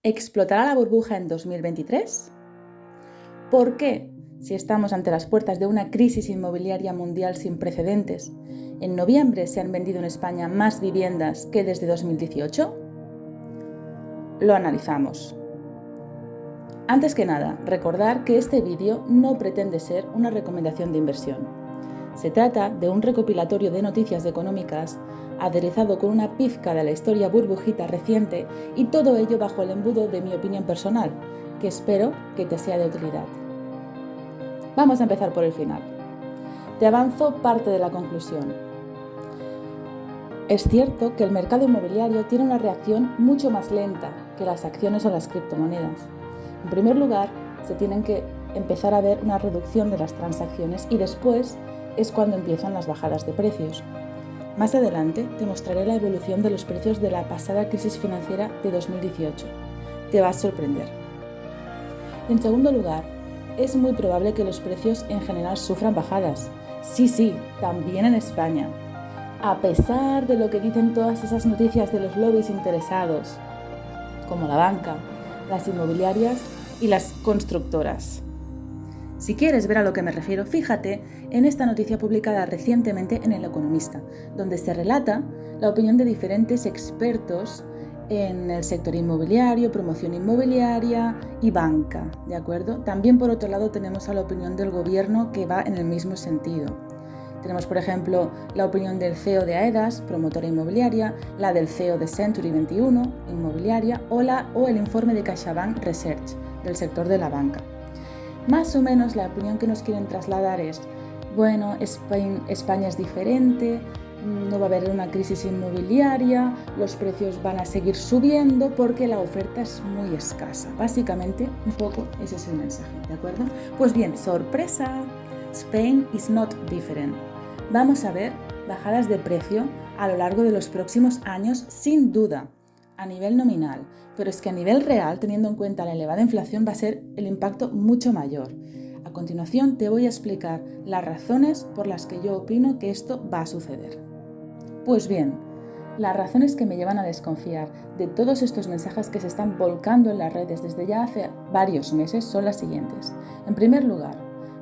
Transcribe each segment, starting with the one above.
¿Explotará la burbuja en 2023? ¿Por qué, si estamos ante las puertas de una crisis inmobiliaria mundial sin precedentes, en noviembre se han vendido en España más viviendas que desde 2018? Lo analizamos. Antes que nada, recordar que este vídeo no pretende ser una recomendación de inversión. Se trata de un recopilatorio de noticias económicas aderezado con una pizca de la historia burbujita reciente y todo ello bajo el embudo de mi opinión personal, que espero que te sea de utilidad. Vamos a empezar por el final. Te avanzo parte de la conclusión. Es cierto que el mercado inmobiliario tiene una reacción mucho más lenta que las acciones o las criptomonedas. En primer lugar, se tienen que empezar a ver una reducción de las transacciones y después es cuando empiezan las bajadas de precios. Más adelante te mostraré la evolución de los precios de la pasada crisis financiera de 2018. Te va a sorprender. En segundo lugar, es muy probable que los precios en general sufran bajadas. Sí, también en España. A pesar de lo que dicen todas esas noticias de los lobbies interesados, como la banca, las inmobiliarias y las constructoras. Si quieres ver a lo que me refiero, fíjate en esta noticia publicada recientemente en El Economista, donde se relata la opinión de diferentes expertos en el sector inmobiliario, promoción inmobiliaria y banca, ¿de acuerdo? También por otro lado tenemos a la opinión del gobierno que va en el mismo sentido. Tenemos, por ejemplo, la opinión del CEO de AEDAS, promotora inmobiliaria, la del CEO de Century 21, inmobiliaria, o el informe de CaixaBank Research, del sector de la banca. Más o menos la opinión que nos quieren trasladar es, bueno, España es diferente, no va a haber una crisis inmobiliaria, los precios van a seguir subiendo porque la oferta es muy escasa. Básicamente, un poco ese es el mensaje, ¿de acuerdo? Pues bien, sorpresa, Spain is not different. Vamos a ver bajadas de precio a lo largo de los próximos años, sin duda, a nivel nominal, pero es que a nivel real, teniendo en cuenta la elevada inflación, va a ser el impacto mucho mayor. A continuación te voy a explicar las razones por las que yo opino que esto va a suceder. Pues bien, las razones que me llevan a desconfiar de todos estos mensajes que se están volcando en las redes desde ya hace varios meses son las siguientes. En primer lugar,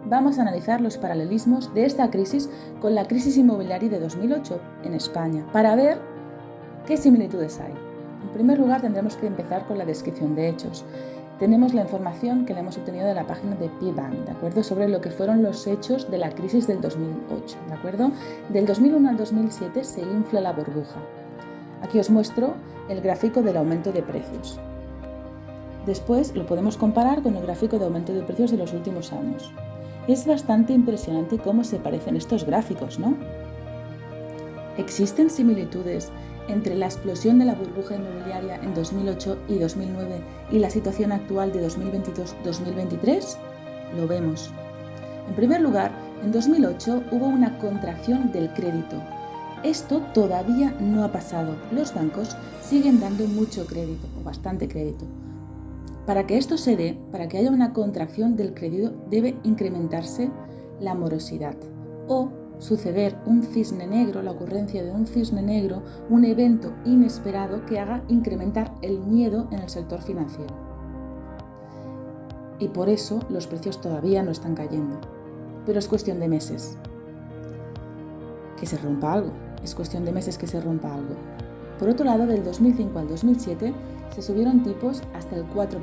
vamos a analizar los paralelismos de esta crisis con la crisis inmobiliaria de 2008 en España para ver qué similitudes hay. En primer lugar, tendremos que empezar con la descripción de hechos. Tenemos la información que le hemos obtenido de la página de PBank, ¿de acuerdo? Sobre lo que fueron los hechos de la crisis del 2008, ¿de acuerdo? Del 2001 al 2007 se infla la burbuja. Aquí os muestro el gráfico del aumento de precios. Después lo podemos comparar con el gráfico de aumento de precios de los últimos años. Es bastante impresionante cómo se parecen estos gráficos, ¿no? ¿Existen similitudes entre la explosión de la burbuja inmobiliaria en 2008 y 2009 y la situación actual de 2022-2023? Lo vemos. En primer lugar, en 2008 hubo una contracción del crédito. Esto todavía no ha pasado. Los bancos siguen dando mucho crédito, o bastante crédito. Para que esto se dé, para que haya una contracción del crédito, debe incrementarse la morosidad o suceder un cisne negro, la ocurrencia de un cisne negro, un evento inesperado que haga incrementar el miedo en el sector financiero. Y por eso los precios todavía no están cayendo. Pero es cuestión de meses que se rompa algo. Es cuestión de meses que se rompa algo. Por otro lado, del 2005 al 2007 se subieron tipos hasta el 4%.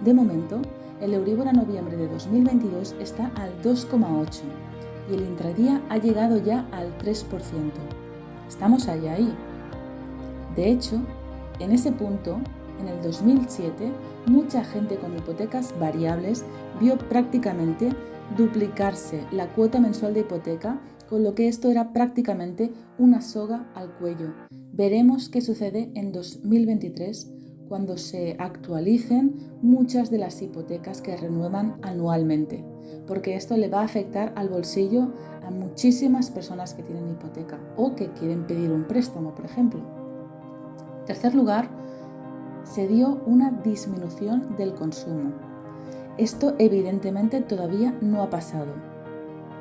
De momento, el Euribor a noviembre de 2022 está al 2,8%. Y el intradía ha llegado ya al 3%. Estamos ahí. De hecho, en ese punto, en el 2007, mucha gente con hipotecas variables vio prácticamente duplicarse la cuota mensual de hipoteca, con lo que esto era prácticamente una soga al cuello. Veremos qué sucede en 2023 cuando se actualicen muchas de las hipotecas que renuevan anualmente, porque esto le va a afectar al bolsillo a muchísimas personas que tienen hipoteca o que quieren pedir un préstamo, por ejemplo. En tercer lugar, se dio una disminución del consumo. Esto evidentemente todavía no ha pasado.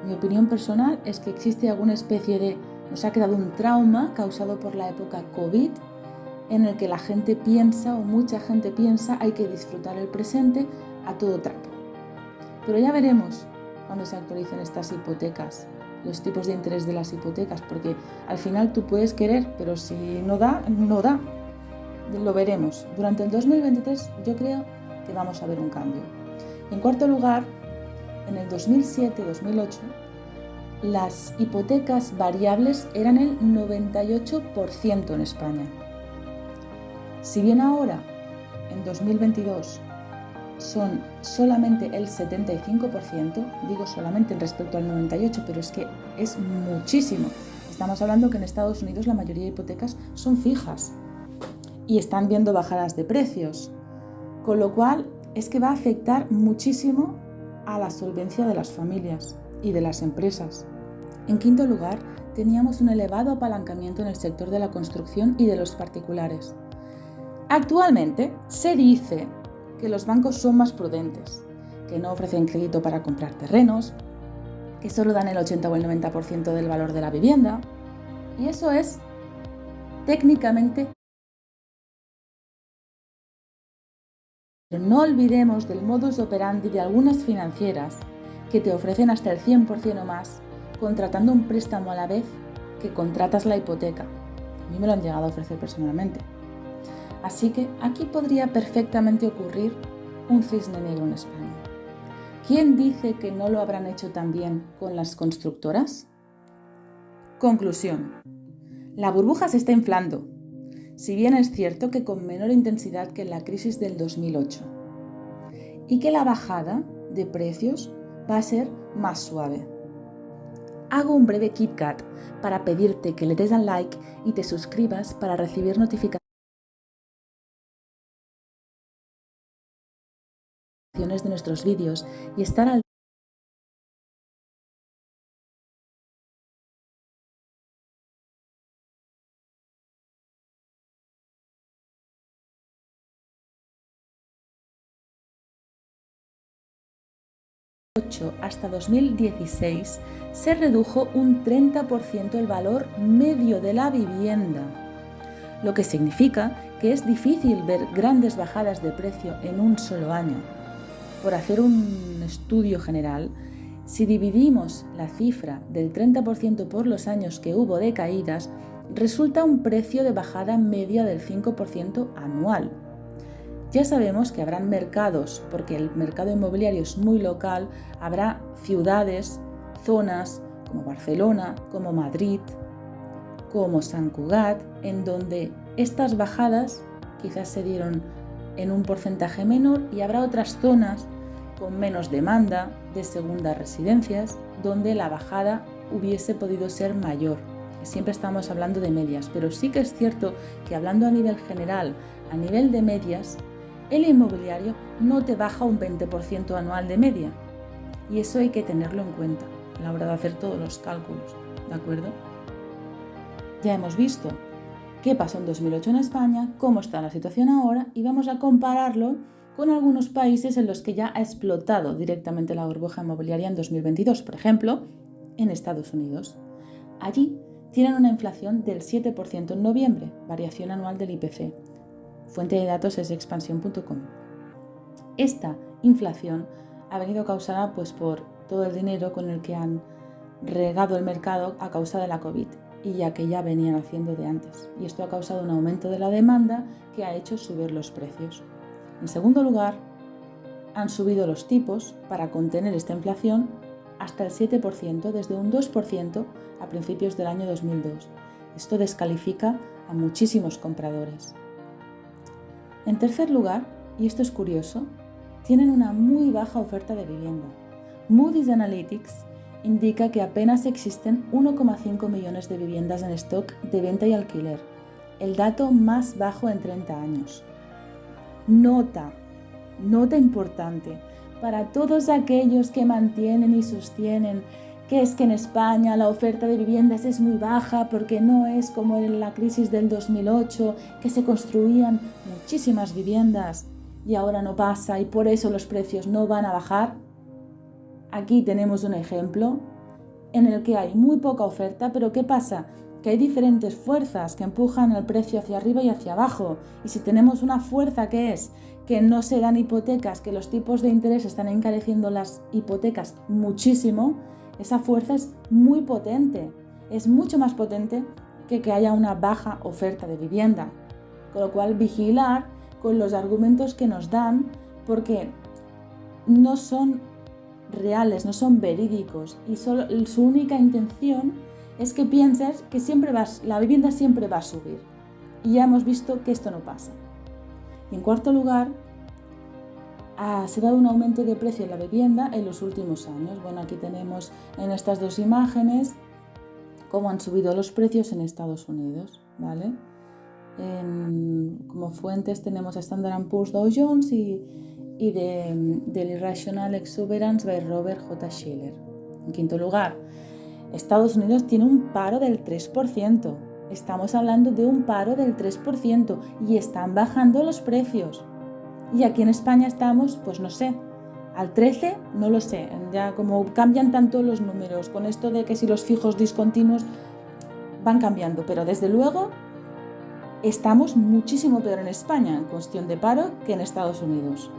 Mi opinión personal es que existe alguna especie de... nos ha quedado un trauma causado por la época COVID en el que la gente piensa, o mucha gente piensa, hay que disfrutar el presente a todo trapo. Pero ya veremos cuando se actualicen estas hipotecas, los tipos de interés de las hipotecas, porque al final tú puedes querer, pero si no da, no da. Lo veremos. Durante el 2023 yo creo que vamos a ver un cambio. En cuarto lugar, en el 2007-2008, las hipotecas variables eran el 98% en España. Si bien ahora, en 2022, son solamente el 75%, digo solamente respecto al 98%, pero es que es muchísimo. Estamos hablando que en Estados Unidos la mayoría de hipotecas son fijas y están viendo bajadas de precios, con lo cual es que va a afectar muchísimo a la solvencia de las familias y de las empresas. En quinto lugar, teníamos un elevado apalancamiento en el sector de la construcción y de los particulares. Actualmente se dice que los bancos son más prudentes, que no ofrecen crédito para comprar terrenos, que solo dan el 80 o el 90% del valor de la vivienda, y eso es técnicamente. Pero no olvidemos del modus operandi de algunas financieras que te ofrecen hasta el 100% o más contratando un préstamo a la vez que contratas la hipoteca. A mí me lo han llegado a ofrecer personalmente. Así que aquí podría perfectamente ocurrir un cisne negro en España. ¿Quién dice que no lo habrán hecho también con las constructoras? Conclusión. La burbuja se está inflando, si bien es cierto que con menor intensidad que en la crisis del 2008, y que la bajada de precios va a ser más suave. Hago un breve KitKat para pedirte que le des al like y te suscribas para recibir notificaciones de nuestros vídeos y estar al 2008 hasta 2016 se redujo un 30% el valor medio de la vivienda, lo que significa que es difícil ver grandes bajadas de precio en un solo año. Por hacer un estudio general, si dividimos la cifra del 30% por los años que hubo de caídas, resulta un precio de bajada media del 5% anual. Ya sabemos que habrán mercados, porque el mercado inmobiliario es muy local, habrá ciudades, zonas como Barcelona, como Madrid, como Sant Cugat, en donde estas bajadas quizás se dieron en un porcentaje menor y habrá otras zonas con menos demanda de segundas residencias donde la bajada hubiese podido ser mayor. Siempre estamos hablando de medias, pero sí que es cierto que hablando a nivel general, a nivel de medias, el inmobiliario no te baja un 20% anual de media. Y eso hay que tenerlo en cuenta a la hora de hacer todos los cálculos, ¿de acuerdo? Ya hemos visto qué pasó en 2008 en España, cómo está la situación ahora y vamos a compararlo con algunos países en los que ya ha explotado directamente la burbuja inmobiliaria en 2022, por ejemplo, en Estados Unidos. Allí tienen una inflación del 7% en noviembre, variación anual del IPC. Fuente de datos es expansión.com. Esta inflación ha venido causada por todo el dinero con el que han regado el mercado a causa de la COVID y ya que ya venían haciendo de antes. Y esto ha causado un aumento de la demanda que ha hecho subir los precios. En segundo lugar, han subido los tipos para contener esta inflación hasta el 7% desde un 2% a principios del año 2002. Esto descalifica a muchísimos compradores. En tercer lugar, y esto es curioso, tienen una muy baja oferta de vivienda. Moody's Analytics indica que apenas existen 1,5 millones de viviendas en stock de venta y alquiler, el dato más bajo en 30 años. Nota importante para todos aquellos que mantienen y sostienen que es que en España la oferta de viviendas es muy baja porque no es como en la crisis del 2008, que se construían muchísimas viviendas y ahora no pasa y por eso los precios no van a bajar. Aquí tenemos un ejemplo en el que hay muy poca oferta, pero ¿qué pasa? que hay diferentes fuerzas que empujan el precio hacia arriba y hacia abajo. Y si tenemos una fuerza que es que no se dan hipotecas, que los tipos de interés están encareciendo las hipotecas muchísimo, esa fuerza es muy potente. Es mucho más potente que haya una baja oferta de vivienda. Con lo cual, vigilar con los argumentos que nos dan, porque no son reales, no son verídicos, y solo su única intención es que pienses que la vivienda siempre va a subir. Y ya hemos visto que esto no pasa. Y en cuarto lugar, se ha dado un aumento de precio en la vivienda en los últimos años. Bueno, aquí tenemos en estas dos imágenes cómo han subido los precios en Estados Unidos, ¿vale? Como fuentes tenemos a Standard & Poor's, Dow Jones y del Irrational Exuberance by Robert J. Shiller. En quinto lugar, Estados Unidos tiene un paro del 3%. Estamos hablando de un paro del 3% y están bajando los precios. Y aquí en España estamos, pues no sé, al 13%, no lo sé. Ya como cambian tanto los números, con esto de que si los fijos discontinuos van cambiando, pero desde luego estamos muchísimo peor en España en cuestión de paro que en Estados Unidos.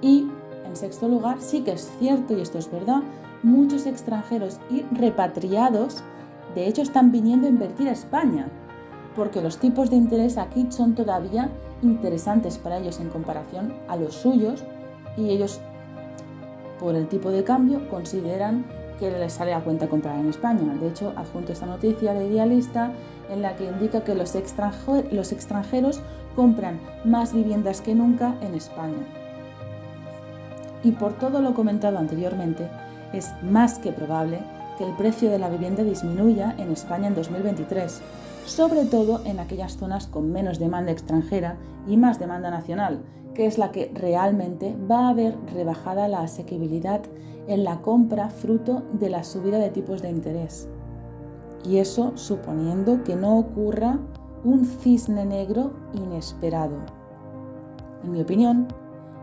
Y en sexto lugar, sí que es cierto, y esto es verdad, muchos extranjeros y repatriados de hecho están viniendo a invertir a España, porque los tipos de interés aquí son todavía interesantes para ellos en comparación a los suyos, y ellos, por el tipo de cambio, consideran que les sale a cuenta comprar en España. De hecho, adjunto esta noticia de Idealista en la que indica que los extranjeros compran más viviendas que nunca en España. Y por todo lo comentado anteriormente, es más que probable que el precio de la vivienda disminuya en España en 2023, sobre todo en aquellas zonas con menos demanda extranjera y más demanda nacional, que es la que realmente va a ver rebajada la asequibilidad en la compra fruto de la subida de tipos de interés. Y eso suponiendo que no ocurra un cisne negro inesperado. En mi opinión,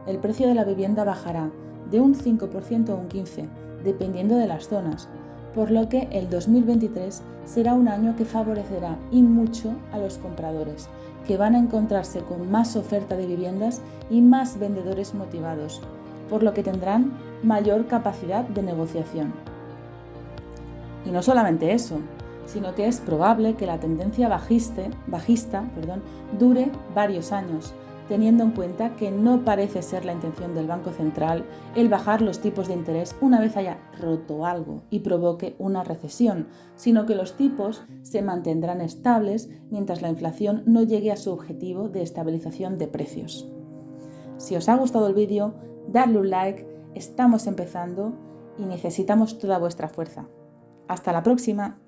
el precio de la vivienda bajará de un 5% a un 15%, dependiendo de las zonas, por lo que el 2023 será un año que favorecerá y mucho a los compradores, que van a encontrarse con más oferta de viviendas y más vendedores motivados, por lo que tendrán mayor capacidad de negociación. Y no solamente eso, sino que es probable que la tendencia bajista dure varios años, teniendo en cuenta que no parece ser la intención del Banco Central el bajar los tipos de interés una vez haya roto algo y provoque una recesión, sino que los tipos se mantendrán estables mientras la inflación no llegue a su objetivo de estabilización de precios. Si os ha gustado el vídeo, dadle un like, estamos empezando y necesitamos toda vuestra fuerza. ¡Hasta la próxima!